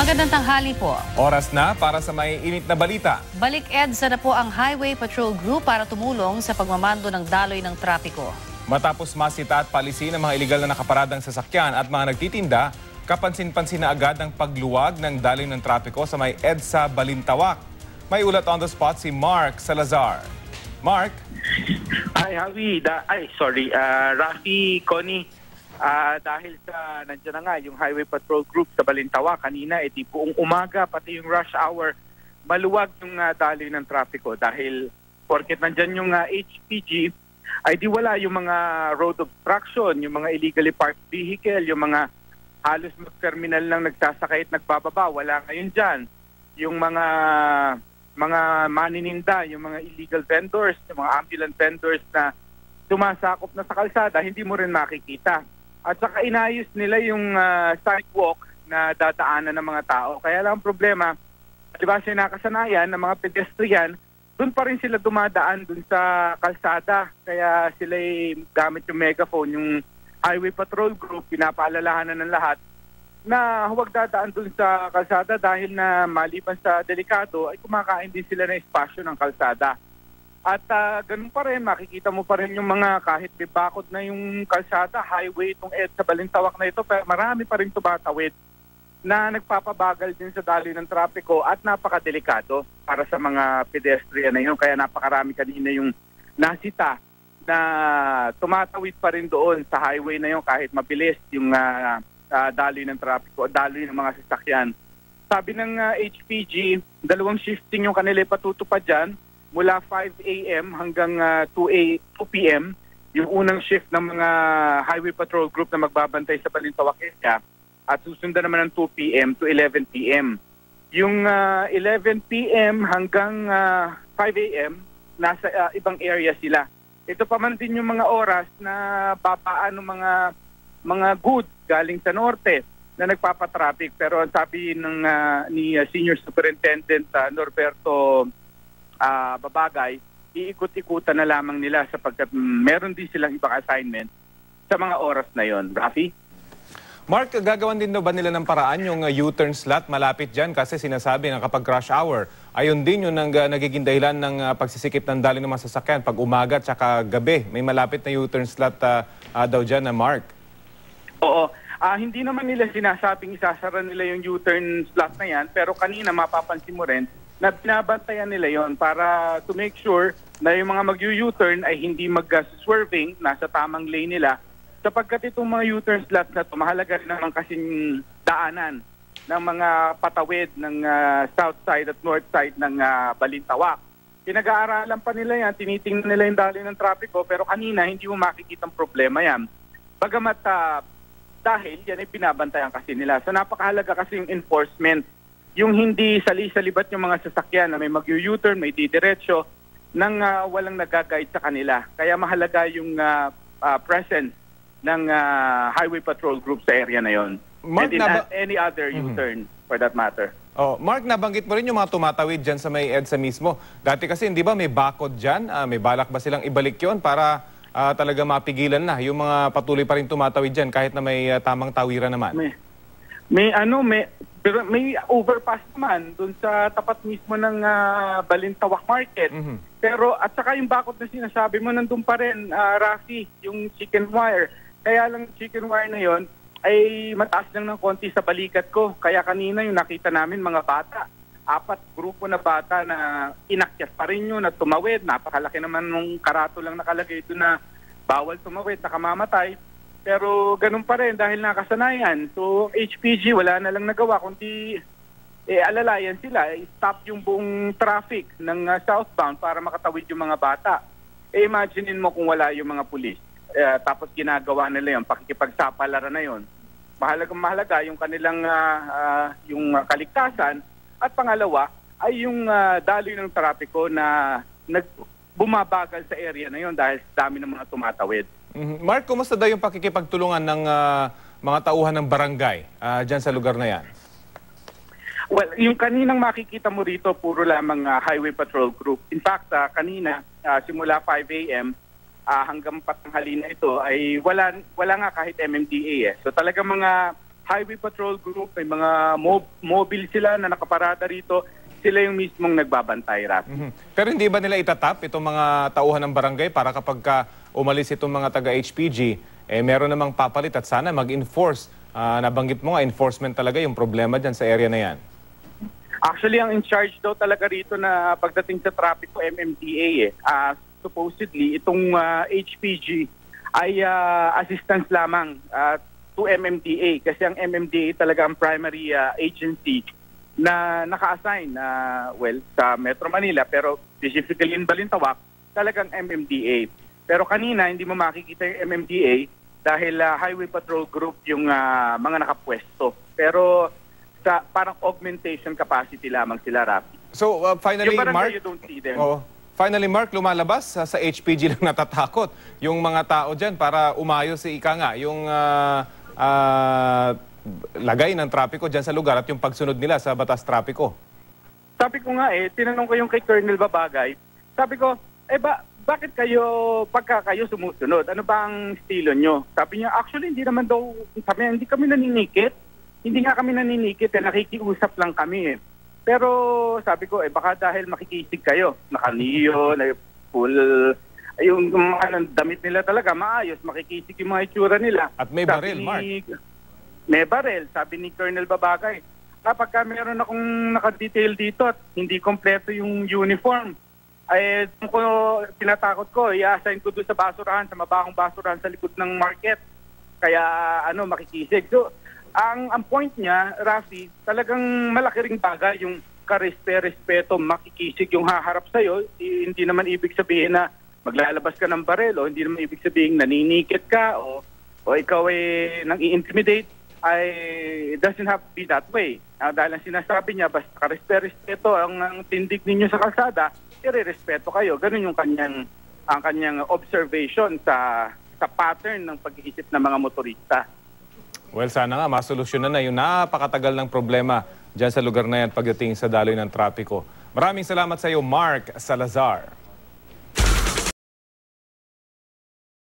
Magandang tanghali po. Oras na para sa may init na balita. Balik EDSA na po ang Highway Patrol Group para tumulong sa pagmamando ng daloy ng trapiko. Matapos masita at palisin ang mga iligal na nakaparadang sasakyan at mga nagtitinda, kapansin-pansin na agad ang pagluwag ng daloy ng trapiko sa may EDSA Balintawak. May ulat on the spot si Mark Salazar. Mark? Hi, Javi. Rafi, Connie. Dahil sa nandiyan na nga yung Highway Patrol Group sa Balintawak kanina, buong umaga, pati yung rush hour, maluwag yung daloy ng trapiko dahil porket nandiyan yung HPG, ay di wala yung mga road obstruction, yung mga illegally parked vehicle, yung mga halos mag-terminal lang nagsasakay at nagbababa, wala ngayon dyan. Yung mga manininda, yung mga illegal vendors, yung mga ambulant vendors na sumasakop na sa kalsada, hindi mo rin makikita. At saka inayos nila yung sidewalk na dadaanan ng mga tao. Kaya lang ang problema, di ba sinakasanayan ng mga pedestrian, doon pa rin sila dumadaan doon sa kalsada. Kaya sila gamit yung megaphone, yung Highway Patrol Group, pinapaalalahanan ng lahat na huwag dadaan doon sa kalsada dahil na maliban sa delikado ay kumakain din sila ng espasyo ng kalsada. At ganun pa rin, makikita mo pa rin yung mga kahit bibakod na yung kalsada, highway itong EDSA Balintawak na ito, pero marami pa rin tumatawid na nagpapabagal din sa daloy ng trapiko at napakadelikado para sa mga pedestrian na yun. Kaya napakarami kanina yung nasita na tumatawid pa rin doon sa highway na yun kahit mabilis yung daloy ng trapiko, daloy ng mga sasakyan. Sabi ng HPG, 2 shifting yung kanila patutupad dyan, mula 5 a.m. hanggang 2 p.m. yung unang shift ng mga Highway Patrol Group na magbabantay sa Balintawak area at susundan naman ng 2 p.m. to 11 p.m. Yung 11 p.m. hanggang 5 a.m. nasa ibang area sila. Ito pa man din yung mga oras na babaan ng mga goods galing sa norte na nagpapatraffic. Pero ang sabi ni Senior Superintendent Norberto Babagay, iikot-ikutan na lamang nila sapagkat meron din silang ibang assignment sa mga oras na yon. Rafi? Mark, gagawan din daw ba nila ng paraan yung U-turn slot malapit dyan? Kasi sinasabi nga kapag rush hour, ayun din yung nagiging dahilan ng pagsisikip ng daloy ng mga sasakyan pag umaga at saka gabi. May malapit na U-turn slot daw dyan na Mark. Oo. Hindi naman nila sinasabing isasara nila yung U-turn slot na yan, pero kanina mapapansin mo rin na binabantayan nila yon para to make sure na yung mga mag-U-turn ay hindi mag-swerving, nasa tamang lane nila. Sapagkat itong mga U-turn slots na ito, mahalaga rin naman kasing daanan ng mga patawid ng south side at north side ng Balintawak. Pinag-aaralan pa nila yan, tinitingnan nila yung daloy ng trapiko, pero kanina hindi mo makikita ang problema yan. Bagamat dahil yan ay binabantayan kasi nila. So napakahalaga kasi yung enforcement. Yung hindi sali-salibat yung mga sasakyan na may mag-U-turn, may didiretso, nang walang nag-guide sa kanila. Kaya mahalaga yung presence ng Highway Patrol Group sa area na yon. And any other U-turn for that matter. Oh, Mark, nabanggit mo rin yung mga tumatawid dyan sa may EDSA mismo. Dati kasi, hindi ba, may bakod dyan? May balak ba silang ibalik yon para talaga mapigilan na yung mga patuloy pa rin tumatawid dyan kahit na may tamang tawiran naman? May overpass naman doon sa tapat mismo ng Balintawak Market. Pero at saka yung bakod na sinasabi mo nandun pa rin, Rafi, yung chicken wire. Kaya lang chicken wire na yon ay mataas lang ng konti sa balikat ko. Kaya kanina yung nakita namin mga bata, 4 grupo na bata na inakyat pa rin yun at tumawid. Napakalaki naman nung karato lang nakalagay ito na bawal tumawid, nakamamatay. Pero ganun pa rin dahil nakasanayan. So HPG wala na lang nagawa kundi alalayan sila. Stop yung buong traffic ng southbound para makatawid yung mga bata. Imaginein mo kung wala yung mga pulis. Tapos ginagawa nila yun, pakikipagsapalaran na yun. Mahalaga yung kanilang yung kaligtasan. At pangalawa ay yung daloy ng trapiko na bumabagal sa area na yun dahil sa dami ng mga tumatawid. Mark, kumusta daw yung pakikipagtulungan ng mga tauhan ng barangay dyan sa lugar na yan? Well, yung kaninang makikita mo rito, puro lamang Highway Patrol Group. In fact, kanina, simula 5 a.m. hanggang patanghali na ito, ay wala nga kahit MMDA. So talaga mga Highway Patrol Group, may mga mobile sila na nakaparada rito. Sila yung mismong nagbabantay, Rafi. Pero hindi ba nila itatap itong mga tauhan ng barangay para kapag umalis itong mga taga-HPG, meron namang papalit at sana mag-enforce. Nabanggit mo nga, enforcement talaga yung problema dyan sa area na yan. Actually, ang in charge daw talaga rito na pagdating sa trapiko, MMDA. Supposedly, itong HPG ay assistance lamang to MMDA kasi ang MMDA talaga ang primary agency na naka-assign sa Metro Manila pero specifically in Balintawak, talagang MMDA. Pero kanina hindi mo makikita yung MMDA dahil Highway Patrol Group yung mga nakapwesto. Pero sa parang augmentation capacity lamang sila, Rafi. So finally, yung Mark, you don't see them. Finally, Mark, lumalabas sa HPG lang natatakot yung mga tao dyan para umayos si ika nga, yung lagay ng trapiko dyan sa lugar at yung pagsunod nila sa batas trapiko. Sabi ko nga tinanong ko yung kay Colonel Babagay, sabi ko, bakit kayo, pagka kayo sumusunod, ano ba ang estilo nyo? Sabi niya, actually hindi naman daw, sabi niya, hindi kami naninikit. Hindi nga kami naninikit, nakikiusap lang kami Pero sabi ko, baka dahil makikisig kayo, naka-neo, full, yung mga damit nila talaga, maayos, makikisig yung mga itsura nila. At may baril, Mark. May baril, sabi ni Colonel Babagay. Kapag meron akong naka-detail dito at hindi kompleto yung uniform, ko tinatakot ko, i-assign ko doon sa basurahan, sa mabahong basurahan sa likod ng market. Kaya makikisig. So, ang point niya, Rafi, talagang malaki ring bagay yung karespeto, makikisig yung haharap sa'yo. Hindi naman ibig sabihin na maglalabas ka ng barel o hindi naman ibig sabihin naninikit ka o ikaw nang i-intimidate. It doesn't have to be that way. Dahil ang sinasabi niya, basta karespeto ang tindig ninyo sa kalsada, i-respeto kayo. Ganun yung kanyang observation sa pattern ng pag-iisip ng mga motorista. Well, sana nga masolusyonan na yung napakatagal ng problema dyan sa lugar na yan pagdating sa daloy ng trapiko. Maraming salamat sa iyo, Mark Salazar.